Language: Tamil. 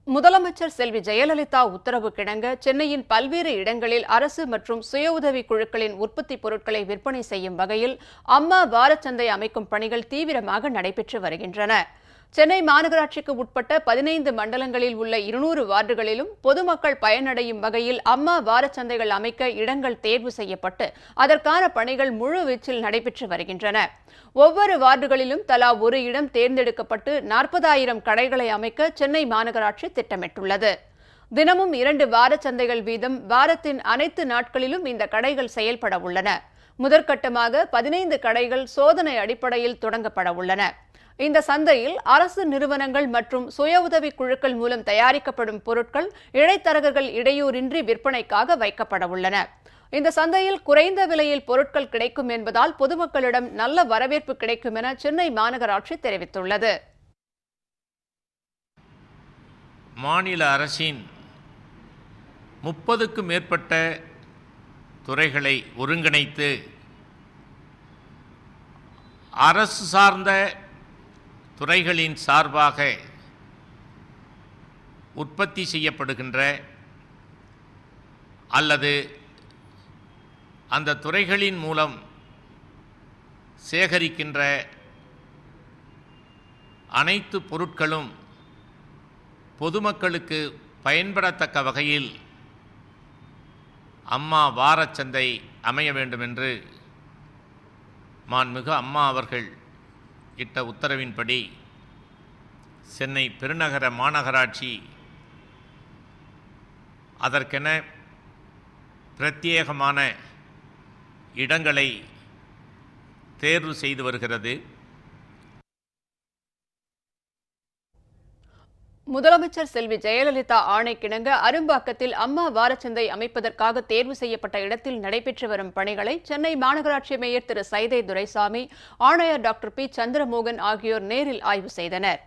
முதலமைச்சர் செல்வி ஜெயலலிதா உத்தரவு கிணங்க சென்னையின் பல்வேறு இடங்களில் அரசு மற்றும் சுய உதவிக் குழுக்களின் உற்பத்தி பொருட்களை விற்பனை செய்யும் வகையில் அம்மா வாரச்சந்தை அமைக்கும் பணிகள் தீவிரமாக நடைபெற்று வருகின்றன. சென்னை மாநகராட்சிக்கு உட்பட்ட 15 மண்டலங்களில் உள்ள 200 வார்டுகளிலும் பொதுமக்கள் பயனடையும் வகையில் அம்மா வாரச்சந்தைகள் அமைக்க இடங்கள் தேர்வு செய்யப்பட்டு அதற்கான பணிகள் முழுவீச்சில் நடைபெற்று வருகின்றன. ஒவ்வொரு வார்டுகளிலும் தலா ஒரு இடம் தேர்ந்தெடுக்கப்பட்டு 40,000 கடைகளை அமைக்க சென்னை மாநகராட்சி திட்டமிட்டுள்ளது. தினமும் 2 வாரச்சந்தைகள் வீதம் வாரத்தின் அனைத்து நாட்களிலும் இந்த கடைகள் செயல்பட உள்ளன. முதற்கட்டமாக 15 கடைகள் சோதனை அடிப்படையில் தொடங்கப்பட உள்ளன. இந்த சந்தையில் அரசு நிறுவனங்கள் மற்றும் சுய உதவிக் குழுக்கள் மூலம் தயாரிக்கப்படும் பொருட்கள் இடைத்தரகர்கள் இடையூறின்றி விற்பனைக்காக வைக்கப்பட உள்ளன. இந்த சந்தையில் குறைந்த விலையில் பொருட்கள் கிடைக்கும் என்பதால் பொதுமக்களிடம் நல்ல வரவேற்பு கிடைக்கும் என சென்னை மாநகராட்சி தெரிவித்துள்ளது. மாநில அரசின் 30க்கும் மேற்பட்ட துறைகளை ஒருங்கிணைத்து அரசு சார்ந்த துறைகளின் சார்பாக உற்பத்தி செய்யப்படுகின்ற அல்லது அந்த துறைகளின் மூலம் சேகரிக்கின்ற அனைத்து பொருட்களும் பொதுமக்களுக்கு பயன்படத்தக்க வகையில் அம்மா வாரச்சந்தை அமைய வேண்டும் என்று மாண்புமிகு அம்மா அவர்கள் இட்ட உத்தரவின்படி சென்னை பெருநகர மாநகராட்சி அதற்கென பிரத்யேகமான இடங்களை தேர்வு செய்து வருகிறது. முதலமைச்சர் செல்வி ஜெயலலிதா ஆணைக்கிணங்க அரும்பாக்கத்தில் அம்மா வாரச்சந்தை அமைப்பதற்காக தேர்வு செய்யப்பட்ட இடத்தில் நடைபெற்று வரும் பணிகளை சென்னை மாநகராட்சி மேயர் திரு சைதை துரைசாமி, ஆணையர் டாக்டர் பி சந்திரமோகன் ஆகியோர் நேரில் ஆய்வு செய்தனர்.